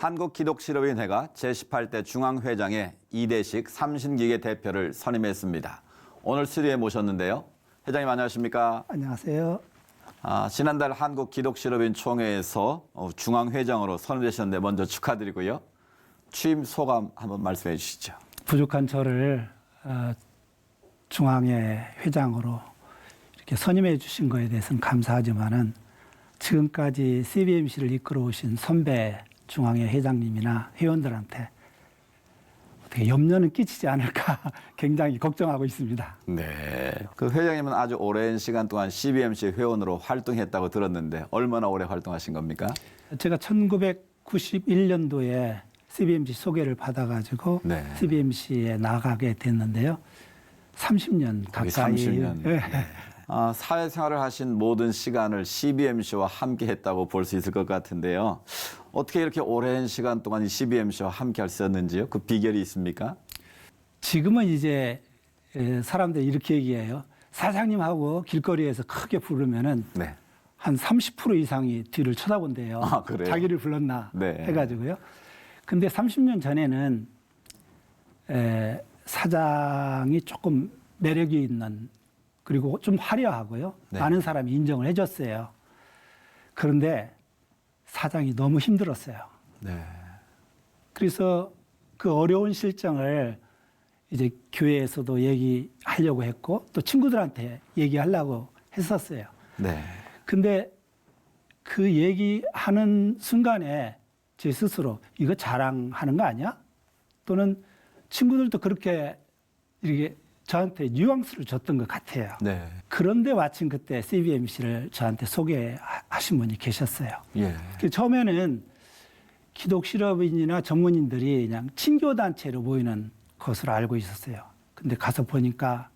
한국기독실업위원회가 제18대 중앙회장에 이대식 삼신기계 대표를 선임했습니다. 오늘 스튜디오에 모셨는데요. 회장님 안녕하십니까? 안녕하세요. 지난달 한국기독실업인 총회에서 중앙회장으로 선임되셨는데 먼저 축하드리고요. 취임 소감 한번 말씀해 주시죠. 부족한 저를 중앙회 회장으로 이렇게 선임해 주신 거에 대해서는 감사하지만은 지금까지 CBMC를 이끌어 오신 선배 중앙회 회장님이나 회원들한테 어떻게 염려는 끼치지 않을까 굉장히 걱정하고 있습니다. 네. 그 회장님은 아주 오랜 시간 동안 CBMC 회원으로 활동했다고 들었는데 얼마나 오래 활동하신 겁니까? 제가 1991년도에 CBMC 소개를 받아가지고 네. CBMC에 나가게 됐는데요. 30년 가까이. 30년. 네. 사회생활을 하신 모든 시간을 CBMC와 함께 했다고 볼 수 있을 것 같은데요. 어떻게 이렇게 오랜 시간 동안 CBMC와 함께 할 수 있었는지요? 그 비결이 있습니까? 지금은 이제 사람들이 이렇게 얘기해요. 사장님하고 길거리에서 크게 부르면은 네. 한 30% 이상이 뒤를 쳐다본대요. 아, 그래요? 자기를 불렀나 네. 해가지고요. 근데 30년 전에는 사장이 조금 매력이 있는 그리고 좀 화려하고요. 네. 많은 사람이 인정을 해줬어요. 그런데 사장이 너무 힘들었어요. 네. 그래서 그 어려운 실정을 이제 교회에서도 얘기하려고 했고 또 친구들한테 얘기하려고 했었어요. 네. 근데 그 얘기하는 순간에 제 스스로 이거 자랑하는 거 아니야? 또는 친구들도 그렇게 이렇게 저한테 뉘앙스를 줬던 것 같아요. 네. 그런데 마침 그때 CBMC를 저한테 소개하신 분이 계셨어요. 예. 처음에는 기독실업인이나 전문인들이 그냥 친교단체로 모이는 것으로 알고 있었어요. 근데 가서 보니까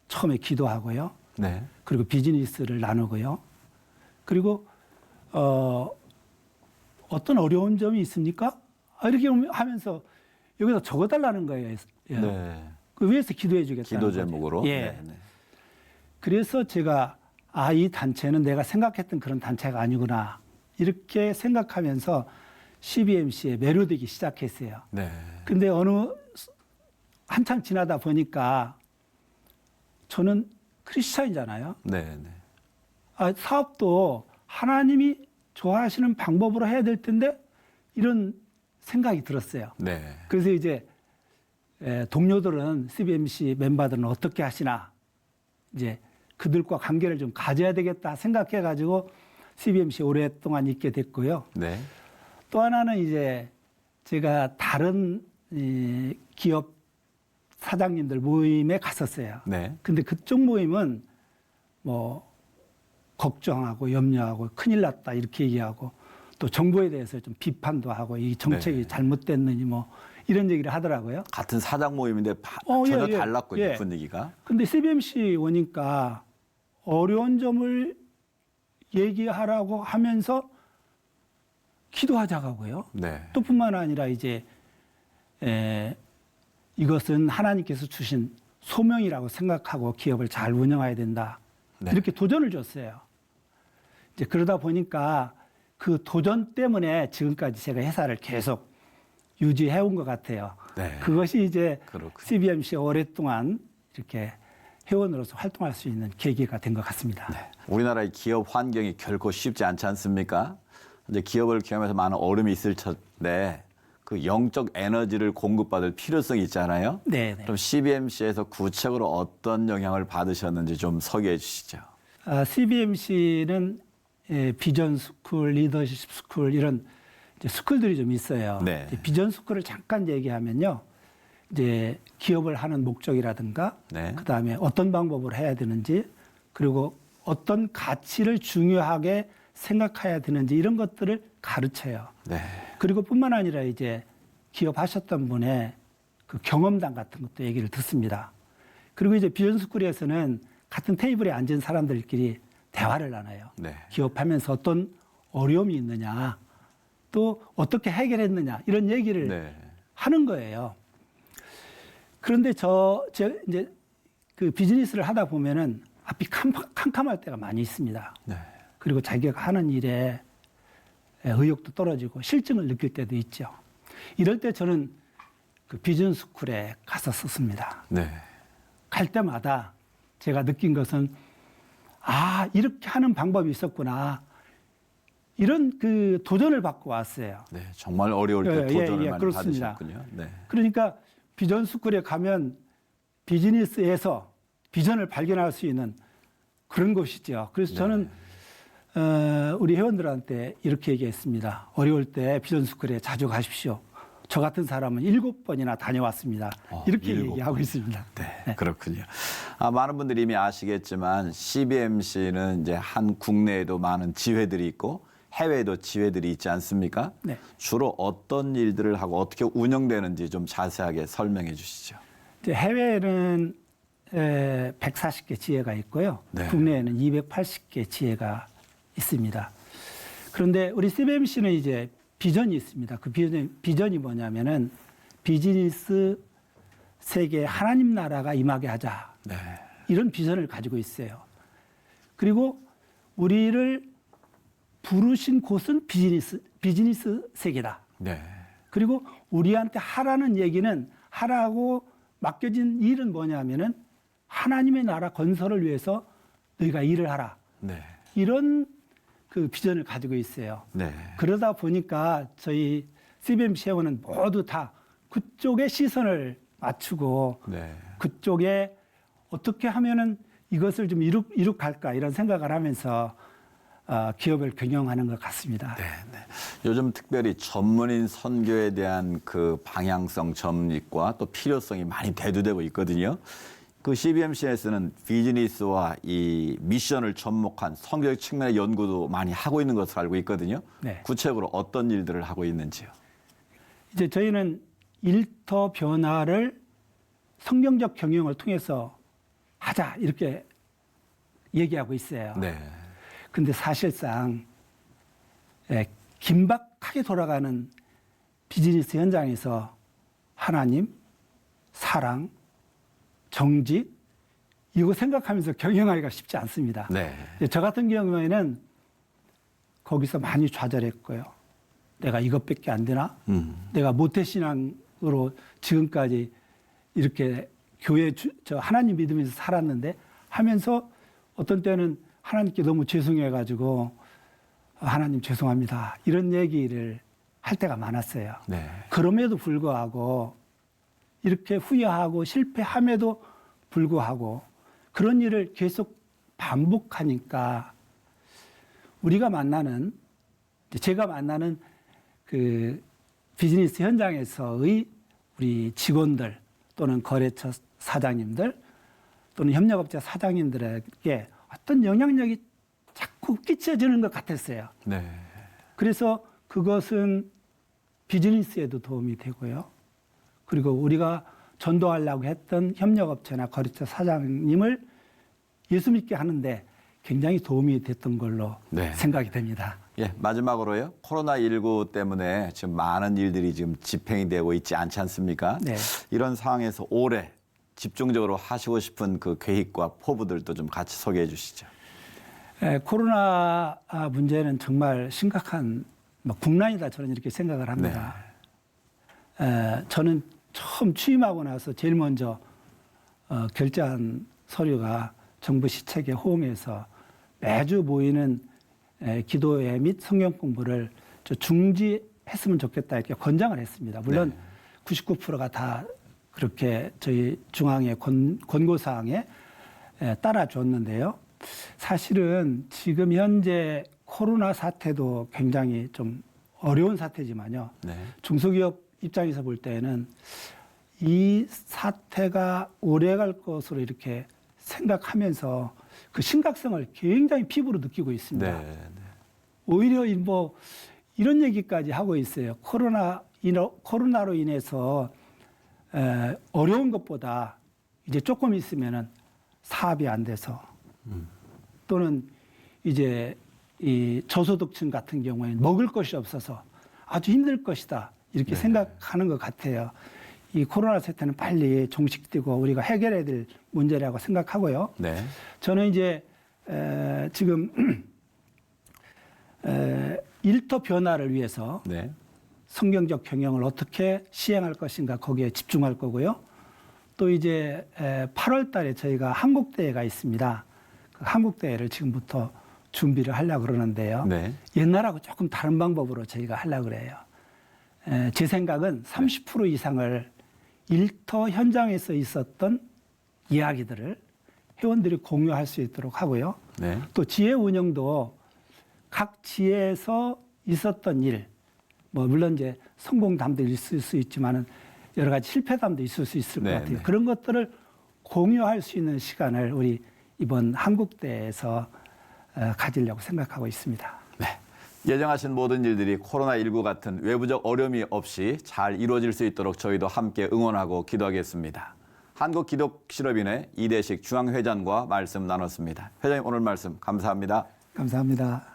처음에 기도하고요. 네. 그리고 비즈니스를 나누고요. 그리고 어떤 어려운 점이 있습니까? 이렇게 하면서 여기다 적어달라는 거예요. 네. 그 위에서 기도해 주겠다는 기도 거죠. 제목으로. 예. 네. 네. 그래서 제가 이 단체는 내가 생각했던 그런 단체가 아니구나 이렇게 생각하면서 CBMC에 매료되기 시작했어요. 네. 근데 한참 지나다 보니까 저는 크리스찬이잖아요. 네. 네. 사업도 하나님이 좋아하시는 방법으로 해야 될 텐데 이런 생각이 들었어요. 네. 그래서 이제 동료들은 CBMC 멤버들은 어떻게 하시나 이제 그들과 관계를 좀 가져야 되겠다 생각해가지고 CBMC 오랫동안 있게 됐고요. 네. 또 하나는 이제 제가 다른 기업 사장님들 모임에 갔었어요. 네. 근데 그쪽 모임은 뭐 걱정하고 염려하고 큰일 났다 이렇게 얘기하고 또 정부에 대해서 좀 비판도 하고 이 정책이 네. 잘못됐느니 뭐 이런 얘기를 하더라고요. 같은 사장 모임인데 전혀 예. 달랐군요. 예. 분위기가. 근데 CBMC 오니까 어려운 점을 얘기하라고 하면서 기도하자고 하고요. 네. 또 뿐만 아니라 이제 이것은 하나님께서 주신 소명이라고 생각하고 기업을 잘 운영해야 된다. 네. 이렇게 도전을 줬어요. 이제 그러다 보니까 그 도전 때문에 지금까지 제가 회사를 계속 유지해 온 것 같아요. 네. 그것이 이제 그렇군요. CBMC 오랫동안 이렇게 회원으로서 활동할 수 있는 계기가 된 것 같습니다. 네. 우리나라의 기업 환경이 결코 쉽지 않지 않습니까? 이제 기업을 기업하면서 많은 어려움이 있을 텐데 그 영적 에너지를 공급받을 필요성이 있잖아요. 네. 그럼 CBMC에서 구체적으로 어떤 영향을 받으셨는지 좀 소개해 주시죠. CBMC는 비전 스쿨, 리더십 스쿨 이런 이제 스쿨들이 좀 있어요. 네. 비전 스쿨을 잠깐 얘기하면요. 이제 기업을 하는 목적이라든가 네. 그다음에 어떤 방법으로 해야 되는지 그리고 어떤 가치를 중요하게 생각해야 되는지 이런 것들을 가르쳐요. 네. 그리고 뿐만 아니라 이제 기업 하셨던 분의 그 경험담 같은 것도 얘기를 듣습니다. 그리고 이제 비전 스쿨에서는 같은 테이블에 앉은 사람들끼리 대화를 나눠요. 네. 기업하면서 어떤 어려움이 있느냐, 또 어떻게 해결했느냐 이런 얘기를 네. 하는 거예요. 그런데 제가 이제 그 비즈니스를 하다 보면은 앞이 캄캄할 때가 많이 있습니다. 네. 그리고 자기가 하는 일에 의욕도 떨어지고 실증을 느낄 때도 있죠. 이럴 때 저는 그 비전스쿨에 갔었습니다. 네. 갈 때마다 제가 느낀 것은 아, 이렇게 하는 방법이 있었구나. 이런 그 도전을 받고 왔어요. 네, 정말 어려울 때 도전을 많이 그렇습니다. 받으셨군요. 네. 그러니까 비전스쿨에 가면 비즈니스에서 비전을 발견할 수 있는 그런 곳이죠. 그래서 저는 우리 회원들한테 이렇게 얘기했습니다. 어려울 때 비전스쿨에 자주 가십시오. 저 같은 사람은 7번이나 다녀왔습니다. 이렇게 7번. 얘기하고 있습니다. 네, 그렇군요. 많은 분들이 이미 아시겠지만 CBMC는 이제 한 국내에도 많은 지회들이 있고 해외에도 지회들이 있지 않습니까? 네. 주로 어떤 일들을 하고 어떻게 운영되는지 좀 자세하게 설명해 주시죠. 이제 해외에는 140개 지회가 있고요. 네. 국내에는 280개 지회가 있습니다. 그런데 우리 CBMC는 이제 비전이 있습니다. 그 비전이 뭐냐면은 비즈니스 세계 하나님 나라가 임하게 하자. 네. 이런 비전을 가지고 있어요. 그리고 우리를 부르신 곳은 비즈니스 세계다. 네. 그리고 우리한테 하라는 얘기는 하라고 맡겨진 일은 뭐냐면은 하나님의 나라 건설을 위해서 너희가 일을 하라. 네. 이런 그 비전을 가지고 있어요. 네. 그러다 보니까 저희 CBMC 회원은 모두 다 그쪽에 시선을 맞추고 네. 그쪽에 어떻게 하면은 이것을 좀 이룩할까 이런 생각을 하면서 기업을 경영하는 것 같습니다. 네, 네. 요즘 특별히 전문인 선교에 대한 그 방향성 전립과 또 필요성이 많이 대두되고 있거든요. 그 CBMC에서는 비즈니스와 이 미션을 접목한 선교적 측면의 연구도 많이 하고 있는 것으로 알고 있거든요. 네. 구체적으로 어떤 일들을 하고 있는지요? 이제 저희는 일터 변화를 성경적 경영을 통해서 하자 이렇게 얘기하고 있어요. 네. 근데 사실상 긴박하게 돌아가는 비즈니스 현장에서 하나님, 사랑, 정직 이거 생각하면서 경영하기가 쉽지 않습니다. 네. 저 같은 경우에는 거기서 많이 좌절했고요. 내가 이것밖에 안 되나? 내가 모태신앙으로 지금까지 이렇게 교회 저 하나님 믿으면서 살았는데 하면서 어떤 때는 하나님께 너무 죄송해가지고 하나님 죄송합니다. 이런 얘기를 할 때가 많았어요. 네. 그럼에도 불구하고 이렇게 후회하고 실패함에도 불구하고 그런 일을 계속 반복하니까 우리가 만나는 제가 만나는 그 비즈니스 현장에서의 우리 직원들 또는 거래처 사장님들 또는 협력업체 사장님들에게 어떤 영향력이 자꾸 끼쳐지는 것 같았어요. 네. 그래서 그것은 비즈니스에도 도움이 되고요. 그리고 우리가 전도하려고 했던 협력업체나 거래처 사장님을 예수 믿게 하는데 굉장히 도움이 됐던 걸로 네. 생각이 됩니다. 예, 마지막으로요. 코로나19 때문에 지금 많은 일들이 지금 집행이 되고 있지 않지 않습니까? 네. 이런 상황에서 올해 집중적으로 하시고 싶은 그 계획과 포부들도 좀 같이 소개해 주시죠. 코로나 문제는 정말 심각한 국난이다 저는 이렇게 생각을 합니다. 저는 처음 취임하고 나서 제일 먼저 결제한 서류가 정부 시책에 호응해서 매주 모이는 기도회 및 성경 공부를 중지했으면 좋겠다 이렇게 권장을 했습니다. 물론 99%가 다 그렇게 저희 중앙의 권고사항에 따라줬는데요. 사실은 지금 현재 코로나 사태도 굉장히 좀 어려운 사태지만요. 네. 중소기업 입장에서 볼 때는 이 사태가 오래갈 것으로 이렇게 생각하면서 그 심각성을 굉장히 피부로 느끼고 있습니다. 네. 네. 오히려 뭐 이런 얘기까지 하고 있어요. 코로나로 인해서 어려운 것보다 이제 조금 있으면은 사업이 안 돼서 또는 이제 이 저소득층 같은 경우에는 먹을 것이 없어서 아주 힘들 것이다 이렇게 생각하는 것 같아요. 이 코로나 사태는 빨리 종식되고 우리가 해결해야 될 문제라고 생각하고요. 저는 이제 지금 일터 변화를 위해서 네. 성경적 경영을 어떻게 시행할 것인가 거기에 집중할 거고요. 또 이제 8월 달에 저희가 한국대회가 있습니다. 그 한국대회를 지금부터 준비를 하려고 그러는데요. 네. 옛날하고 조금 다른 방법으로 저희가 하려고 그래요. 제 생각은 30% 이상을 일터 현장에서 있었던 이야기들을 회원들이 공유할 수 있도록 하고요. 네. 또 지회 운영도 각 지회에서 있었던 일, 뭐 물론 이제 성공담도 있을 수 있지만은 여러 가지 실패담도 있을 수 있을 것 네, 같아요. 네. 그런 것들을 공유할 수 있는 시간을 우리 이번 한국대에서 가지려고 생각하고 있습니다. 네. 예정하신 모든 일들이 코로나19 같은 외부적 어려움이 없이 잘 이루어질 수 있도록 저희도 함께 응원하고 기도하겠습니다. 한국기독실업인회 이대식 중앙회장과 말씀 나눴습니다. 회장님 오늘 말씀 감사합니다. 감사합니다.